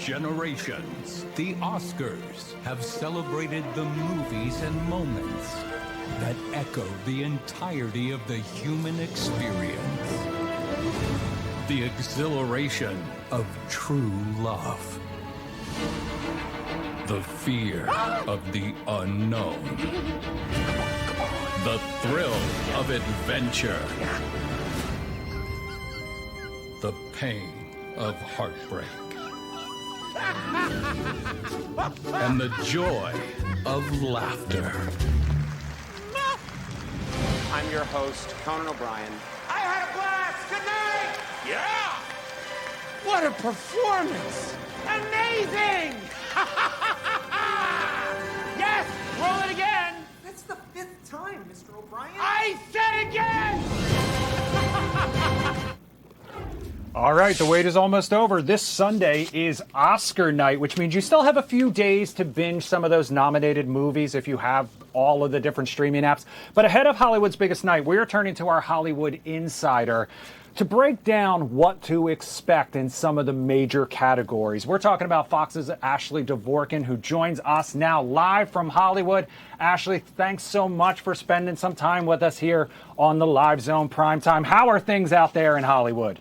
generations, the Oscars have celebrated the movies and moments that echo the entirety of the human experience. The exhilaration of true love. The fear of the unknown. The thrill of adventure. The pain of heartbreak. And the joy of laughter. I'm your host, Conan O'Brien. I had a blast! Good night! Yeah! What a performance! Amazing! Yes! Roll it again! That's the 5th time, Mr. O'Brien. I said again! All right, the wait is almost over. This Sunday is Oscar night, which means you still have a few days to binge some of those nominated movies if you have all of the different streaming apps. But ahead of Hollywood's biggest night, we are turning to our Hollywood insider to break down what to expect in some of the major categories. We're talking about Fox's Ashley Dvorkin, who joins us now live from Hollywood. Ashley, thanks so much for spending some time with us here on the Live Zone Primetime. How are things out there in Hollywood?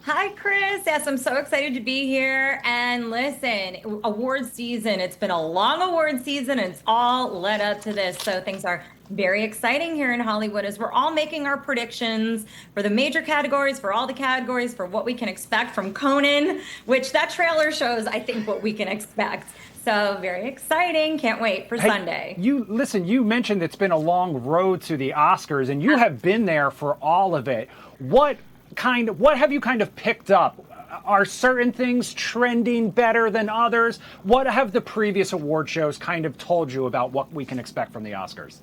Hi, Chris. Yes, I'm so excited to be here. And listen, award season, it's been a long award season, and it's all led up to this. So things are very exciting here in Hollywood as we're all making our predictions for the major categories, for all the categories, for what we can expect from Conan, which that trailer shows, I think, what we can expect. So very exciting. Can't wait for Sunday. You mentioned it's been a long road to the Oscars, and you have been there for all of it. What have you kind of picked up? Are certain things trending better than others? What have the previous award shows kind of told you about what we can expect from the Oscars?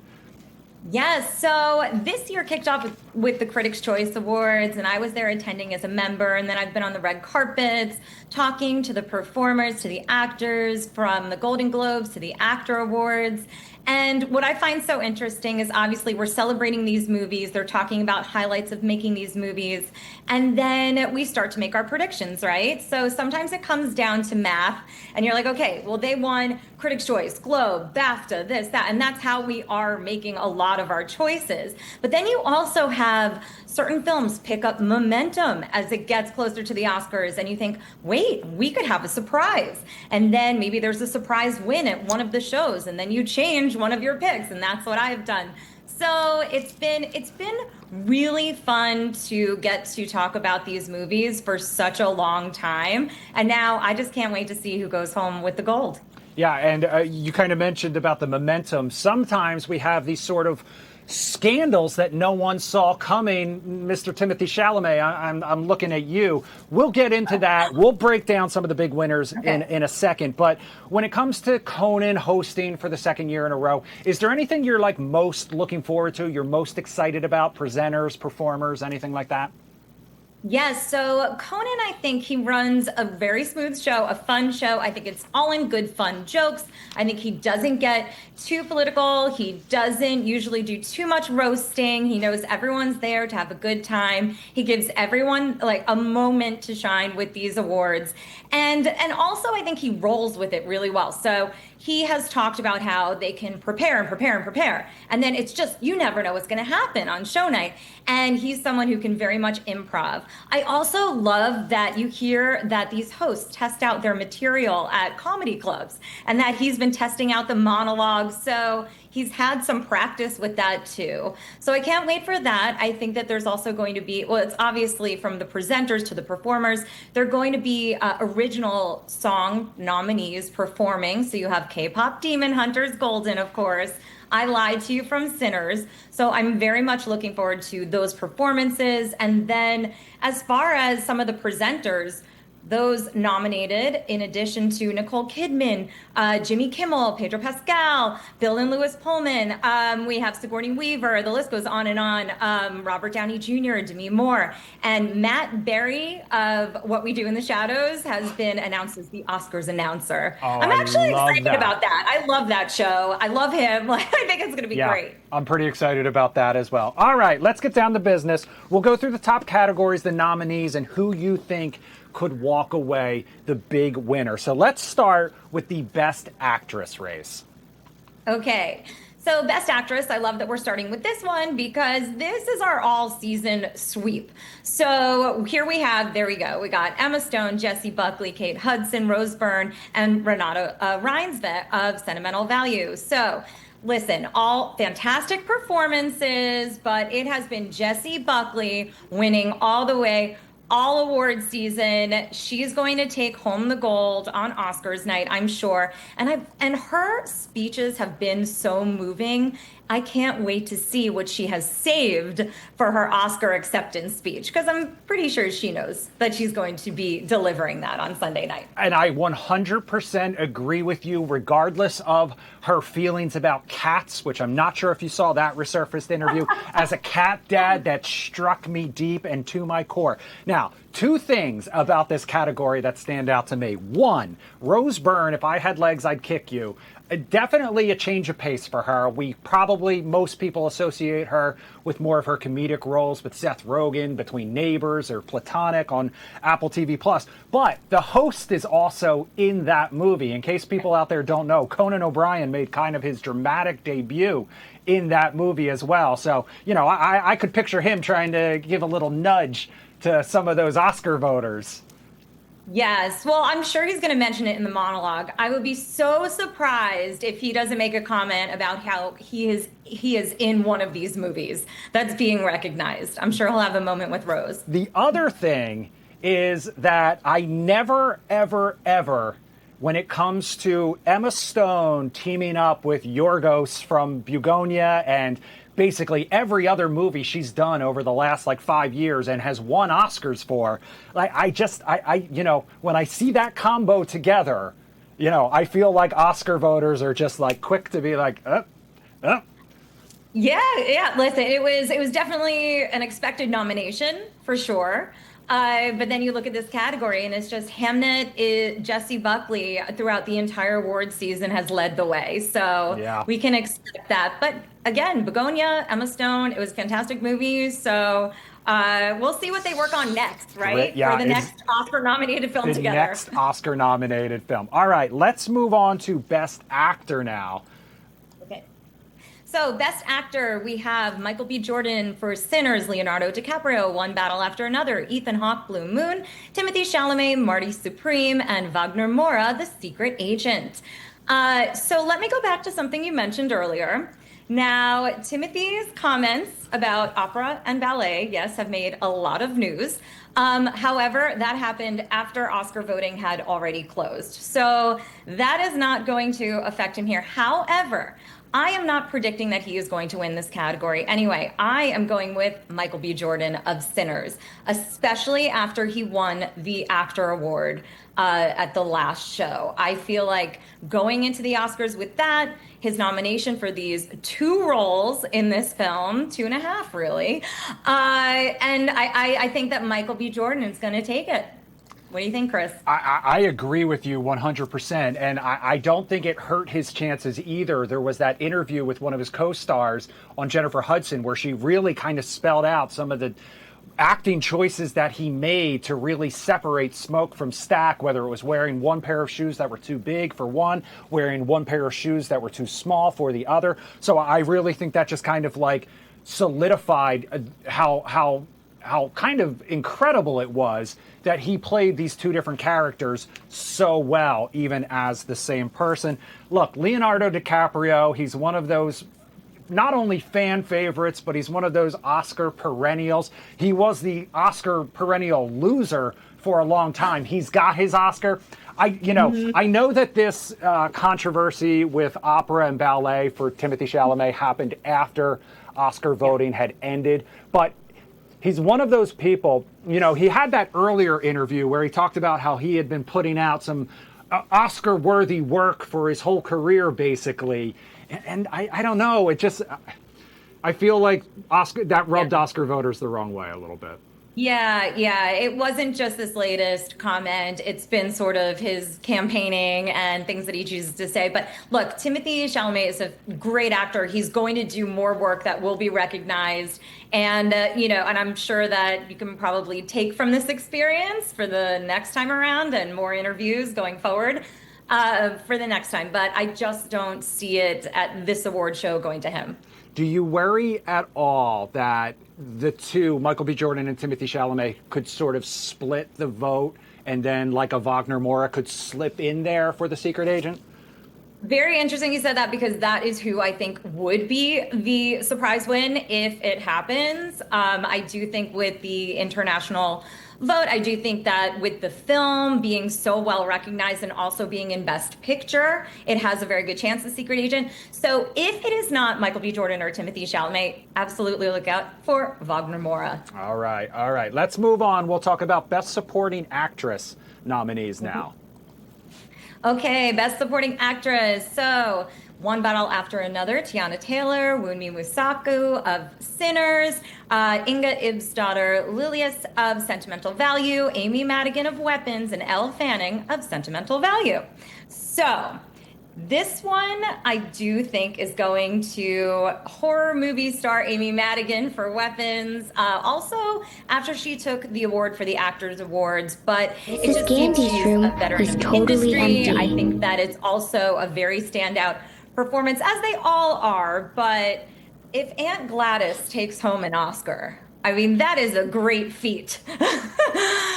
Yes, so this year kicked off with the Critics' Choice Awards, and I was there attending as a member, and then I've been on the red carpets, talking to the performers, to the actors, from the Golden Globes to the Actor Awards. And what I find so interesting is obviously we're celebrating these movies. They're talking about highlights of making these movies. And then we start to make our predictions, right? So sometimes it comes down to math. And you're like, okay, well, they won Critics' Choice, Globe, BAFTA, this, that. And that's how we are making a lot of our choices. But then you also have certain films pick up momentum as it gets closer to the Oscars. And you think, wait, we could have a surprise. And then maybe there's a surprise win at one of the shows. And then you change one of your picks, and that's what I've done. So it's been really fun to get to talk about these movies for such a long time, and now I just can't wait to see who goes home with the gold. Yeah, and you kind of mentioned about the momentum. Sometimes we have these sort of scandals that no one saw coming. Mr. Timothy Chalamet, I'm looking at you. We'll get into that. We'll break down some of the big winners in a second. But when it comes to Conan hosting for the second year in a row, is there anything you're like most looking forward to, you're most excited about, presenters, performers, anything like that? Yes, so Conan, I think he runs a very smooth show, a fun show. I think it's all in good, fun jokes. I think he doesn't get too political. He doesn't usually do too much roasting. He knows everyone's there to have a good time. He gives everyone like a moment to shine with these awards. And also I think he rolls with it really well. So he has talked about how they can prepare and prepare and prepare. And then it's just, you never know what's going to happen on show night. And he's someone who can very much improv. I also love that you hear that these hosts test out their material at comedy clubs and that he's been testing out the monologues. So he's had some practice with that too. So I can't wait for that. I think that there's also going to be, well, it's obviously from the presenters to the performers, they're going to be original song nominees performing. So you have K-pop Demon Hunters Golden, of course. I Lied to You from Sinners. So I'm very much looking forward to those performances. And then as far as some of the presenters, those nominated, in addition to Nicole Kidman, Jimmy Kimmel, Pedro Pascal, Bill and Louis Pullman, we have Sigourney Weaver, the list goes on and on, Robert Downey Jr., Demi Moore, and Matt Berry of What We Do in the Shadows has been announced as the Oscars announcer. I'm actually excited about that. I love that show. I love him. I think it's going to be great. I'm pretty excited about that as well. All right, let's get down to business. We'll go through the top categories, the nominees, and who you think could walk away the big winner. So let's start with the Best Actress race. Okay. So, Best Actress, I love that we're starting with this one because this is our all-season sweep. So, here we have, there we go. We got Emma Stone, Jessie Buckley, Kate Hudson, Rose Byrne, and Renata Reinsve of Sentimental Value. So, listen, all fantastic performances, but it has been Jessie Buckley winning all the way, all award season. She's going to take home the gold on Oscars night, I'm sure. And her speeches have been so moving. I can't wait to see what she has saved for her Oscar acceptance speech, because I'm pretty sure she knows that she's going to be delivering that on Sunday night. And I 100% agree with you, regardless of her feelings about cats, which I'm not sure if you saw that resurfaced interview. As a cat dad, that struck me deep and to my core. Now, two things about this category that stand out to me. One, Rose Byrne, if I had legs, I'd kick you. Definitely a change of pace for her. Most people associate her with more of her comedic roles with Seth Rogen, between Neighbors or Platonic on Apple TV+. But the host is also in that movie. In case people out there don't know, Conan O'Brien made kind of his dramatic debut in that movie as well. So, I could picture him trying to give a little nudge to some of those Oscar voters. Yes. Well, I'm sure he's going to mention it in the monologue. I would be so surprised if he doesn't make a comment about how he is in one of these movies that's being recognized. I'm sure he'll have a moment with Rose. The other thing is that I never, ever, ever, when it comes to Emma Stone teaming up with Yorgos from Bugonia and basically every other movie she's done over the last 5 years and has won Oscars for, when I see that combo together, I feel like Oscar voters are just quick to be Yeah. Listen, it was definitely an expected nomination for sure. But then you look at this category and it's just Jessie Buckley throughout the entire award season has led the way. So yeah, we can expect that. But again, Begonia, Emma Stone, it was a fantastic movie. So we'll see what they work on next, right? Yeah, for the next Oscar-nominated film together. The next Oscar-nominated film. All right, let's move on to Best Actor now. So, Best Actor, we have Michael B. Jordan for Sinners, Leonardo DiCaprio, One Battle After Another, Ethan Hawke, Blue Moon, Timothy Chalamet, Marty Supreme, and Wagner Moura, The Secret Agent. So let me go back to something you mentioned earlier. Now, Timothy's comments about opera and ballet, yes, have made a lot of news. However, that happened after Oscar voting had already closed. So that is not going to affect him here. However, I am not predicting that he is going to win this category. Anyway, I am going with Michael B. Jordan of Sinners, especially after he won the actor award at the last show. I feel like going into the Oscars with that, his nomination for these 2 roles in this film, 2.5 really, and I think that Michael B. Jordan is going to take it. What do you think, Chris? I agree with you 100%, and I don't think it hurt his chances either. There was that interview with one of his co-stars on Jennifer Hudson where she really kind of spelled out some of the acting choices that he made to really separate smoke from stack, whether it was wearing one pair of shoes that were too big for one, wearing one pair of shoes that were too small for the other. So I really think that just kind of solidified how kind of incredible it was that he played these 2 different characters so well, even as the same person. Look, Leonardo DiCaprio, he's one of those not only fan favorites, but he's one of those Oscar perennials. He was the Oscar perennial loser for a long time. He's got his Oscar. I know that this controversy with opera and ballet for Timothy Chalamet happened after Oscar voting had ended, but he's one of those people, he had that earlier interview where he talked about how he had been putting out some Oscar-worthy work for his whole career, basically. And I don't know, I feel like that rubbed Oscar voters the wrong way a little bit. Yeah. It wasn't just this latest comment. It's been sort of his campaigning and things that he chooses to say. But look, Timothy Chalamet is a great actor. He's going to do more work that will be recognized. And, and I'm sure that you can probably take from this experience for the next time around and more interviews going forward for the next time. But I just don't see it at this award show going to him. Do you worry at all that the two, Michael B. Jordan and Timothy Chalamet, could sort of split the vote and then like a Wagner Moura could slip in there for the secret agent? Very interesting you said that because that is who I think would be the surprise win if it happens. I do think with the international vote, I do think that with the film being so well recognized and also being in Best Picture, it has a very good chance, The Secret Agent. So if it is not Michael B. Jordan or Timothy Chalamet, absolutely look out for Wagner Moura. All right. Let's move on. We'll talk about Best Supporting Actress nominees now. Okay, Best Supporting Actress. So, One Battle After Another, Tiana Taylor, Wunmi Musaku of Sinners, Inga Ibsdottir Lilius of Sentimental Value, Amy Madigan of Weapons, and Elle Fanning of Sentimental Value. So, this one I do think is going to horror movie star Amy Madigan for Weapons. Also, after she took the award for the Actors Awards, but it just seems she's a veteran in the industry. I think that it's also a very standout performance, as they all are. But if Aunt Gladys takes home an Oscar, I mean, that is a great feat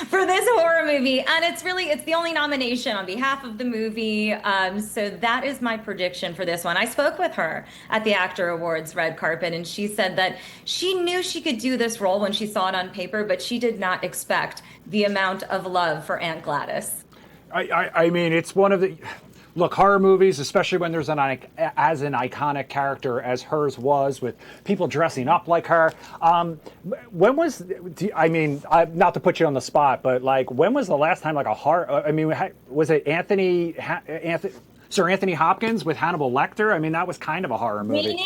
for this horror movie. And it's the only nomination on behalf of the movie. So that is my prediction for this one. I spoke with her at the Actor Awards red carpet, and she said that she knew she could do this role when she saw it on paper, but she did not expect the amount of love for Aunt Gladys. I mean, it's one of the... Look, horror movies, especially when there's as an iconic character as hers was, with people dressing up like her. When was, I mean, not to put you on the spot, but like, when was the last time like a horror? I mean, was it Sir Anthony Hopkins with Hannibal Lecter? I mean, that was kind of a horror movie.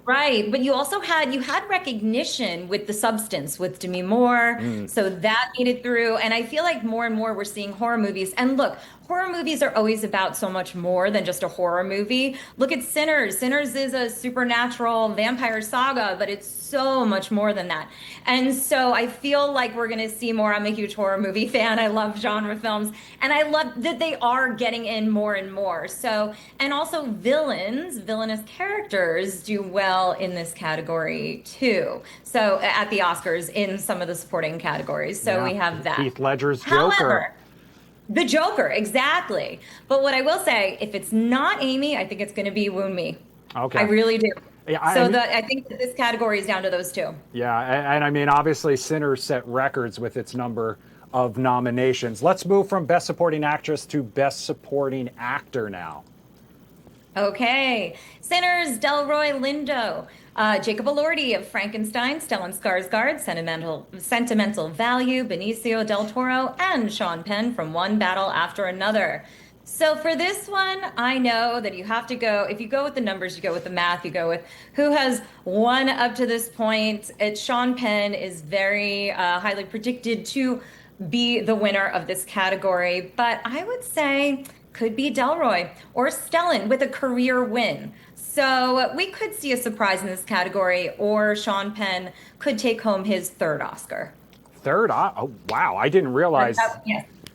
Right, but you also had recognition with The Substance with Demi Moore, so that made it through. And I feel like more and more we're seeing horror movies. And look, horror movies are always about so much more than just a horror movie. Look at Sinners. Sinners is a supernatural vampire saga, but it's so much more than that. And so I feel like we're going to see more. I'm a huge horror movie fan. I love genre films, and I love that they are getting in more and more. So, and also villainous characters do well in this category too. So at the Oscars in some of the supporting categories. So we have that. Heath Ledger's Joker. However, the Joker, exactly. But what I will say, if it's not Amy, I think it's going to be Wunmi. Okay. I really do. Yeah, I think that this category is down to those two. Yeah, and I mean, obviously, Sinners set records with its number of nominations. Let's move from Best Supporting Actress to Best Supporting Actor now. Okay. Sinners, Delroy Lindo, Jacob Elordi of Frankenstein, Stellan Skarsgård, Sentimental Value, Benicio del Toro, and Sean Penn from One Battle After Another. So for this one, I know that you have to go, if you go with the numbers, you go with the math, you go with who has won up to this point. Sean Penn is very highly predicted to be the winner of this category, but I would say could be Delroy or Stellan with a career win. So we could see a surprise in this category, or Sean Penn could take home his third Oscar. Third? Oh, wow. I didn't realize.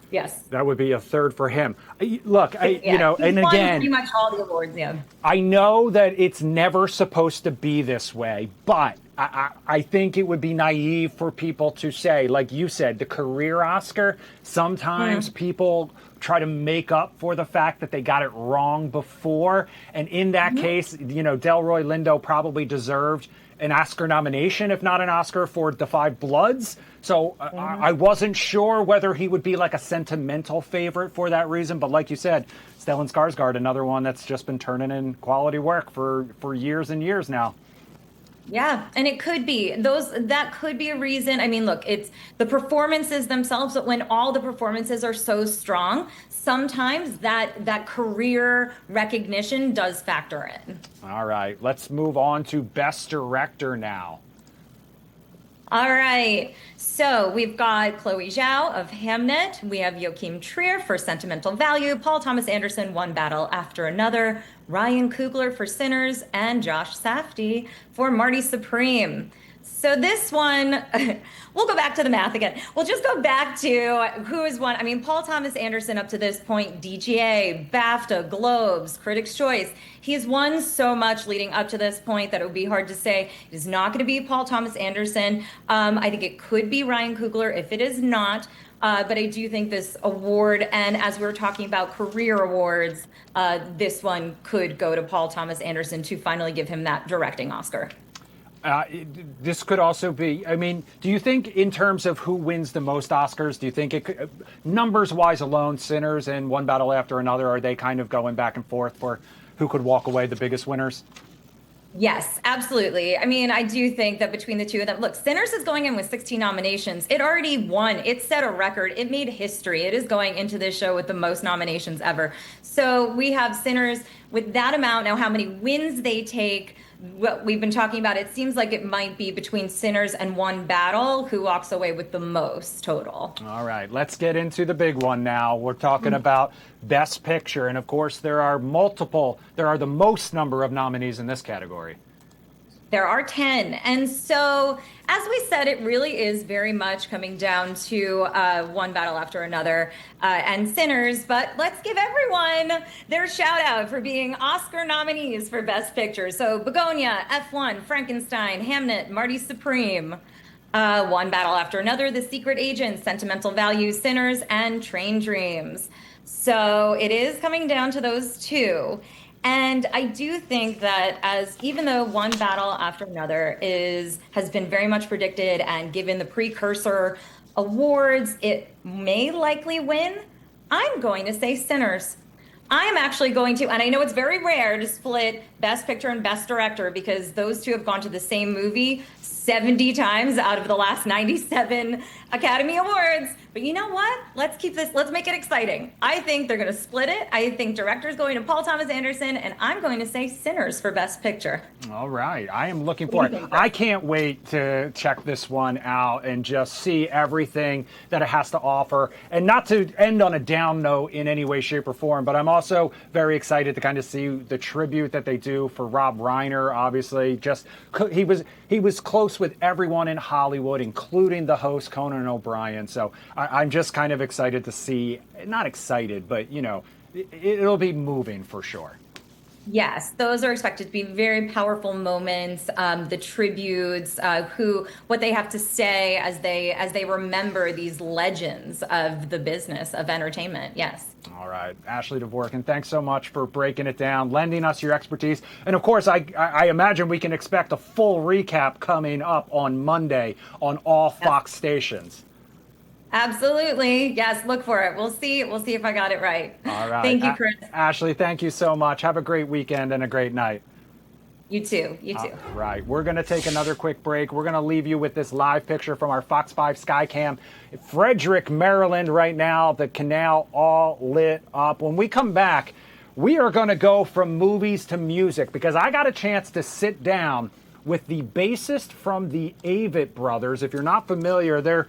Yes. That would be a third for him. Look, and won again, pretty much all the awards, yeah. I know that it's never supposed to be this way, but I think it would be naive for people to say, like you said, the career Oscar, sometimes people try to make up for the fact that they got it wrong before. And in that case, Delroy Lindo probably deserved an Oscar nomination, if not an Oscar, for The Five Bloods. So I wasn't sure whether he would be like a sentimental favorite for that reason. But like you said, Stellan Skarsgård, another one that's just been turning in quality work for years and years now. Yeah, and it could be that could be a reason. I mean, look, it's the performances themselves, but when all the performances are so strong, sometimes that career recognition does factor in. All right, let's move on to Best Director now. All right. So we've got Chloe Zhao of Hamnet. We have Joachim Trier for Sentimental Value, Paul Thomas Anderson, One Battle After Another, Ryan Coogler for Sinners, and Josh Safdie for Marty Supreme. So this one, we'll go back to the math again. We'll just go back to who has won. I mean, Paul Thomas Anderson up to this point, DGA, BAFTA, Globes, Critics' Choice. He's won so much leading up to this point that it would be hard to say it is not going to be Paul Thomas Anderson. I think it could be Ryan Coogler if it is not. But I do think this award, and as we were talking about career awards, this one could go to Paul Thomas Anderson to finally give him that directing Oscar. This could also be, I mean, do you think in terms of who wins the most Oscars, do you think it could, numbers-wise alone, Sinners and One Battle After Another, are they kind of going back and forth for who could walk away the biggest winners? Yes, absolutely. I mean, I do think that between the two of them, look, Sinners is going in with 16 nominations. It already won. It set a record. It made history. It is going into this show with the most nominations ever. So we have Sinners with that amount. Now, how many wins they take, what we've been talking about, it seems like it might be between Sinners and One Battle, who walks away with the most total. All right, let's get into the big one now. We're talking about Best Picture, and of course there are the most number of nominees in this category. There are 10. And so, as we said, it really is very much coming down to One Battle After Another and Sinners. But let's give everyone their shout out for being Oscar nominees for Best Picture. So Begonia, F1, Frankenstein, Hamnet, Marty Supreme, One Battle After Another, The Secret Agent, Sentimental Value, Sinners, and Train Dreams. So it is coming down to those two. And I do think that even though One Battle After Another has been very much predicted and given the precursor awards, it may likely win, I'm going to say Sinners. I am actually going to, and I know it's very rare to split Best Picture and Best Director because those two have gone to the same movie 70 times out of the last 97 Academy Awards. But you know what? Let's make it exciting. I think they're going to split it. I think director's going to Paul Thomas Anderson, and I'm going to say Sinners for Best Picture. All right. I am looking for it. I can't wait to check this one out and just see everything that it has to offer. And not to end on a down note in any way, shape, or form, but I'm also very excited to kind of see the tribute that they do for Rob Reiner. Obviously, he was close with everyone in Hollywood, including the host, Conan O'Brien. So I'm just kind of excited to see, not excited, but, it'll be moving for sure. Yes, those are expected to be very powerful moments. The tributes, what they have to say as they remember these legends of the business of entertainment. Yes. All right, Ashley Dvorkin, thanks so much for breaking it down, lending us your expertise, and of course, I imagine we can expect a full recap coming up on Monday on all Fox stations. Absolutely. Yes, look for it. We'll see if I got it right. All right. Thank you, Chris. Ashley, thank you so much. Have a great weekend and a great night. You too. All right. We're going to take another quick break. We're going to leave you with this live picture from our Fox 5 Skycam. Frederick, Maryland right now, the canal all lit up. When we come back, we are going to go from movies to music because I got a chance to sit down with the bassist from the Avett Brothers. If you're not familiar, they're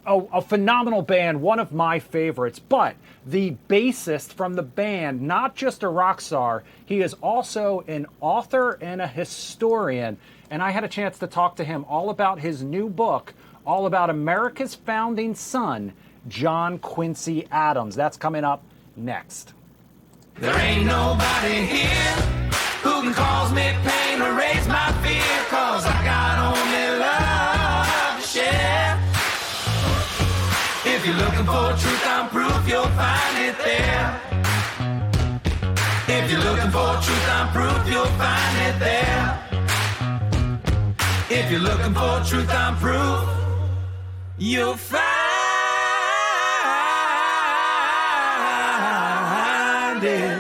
a phenomenal band, one of my favorites, but the bassist from the band, not just a rock star, he is also an author and a historian, and I had a chance to talk to him all about his new book, all about America's founding son, John Quincy Adams. That's coming up next. There ain't nobody here who can cause me pain or raise my fear, 'cause I got only love to share. If you're looking for truth and proof, you'll find it there. If you're looking for truth and proof, you'll find it there. If you're looking for truth and proof, you'll find it.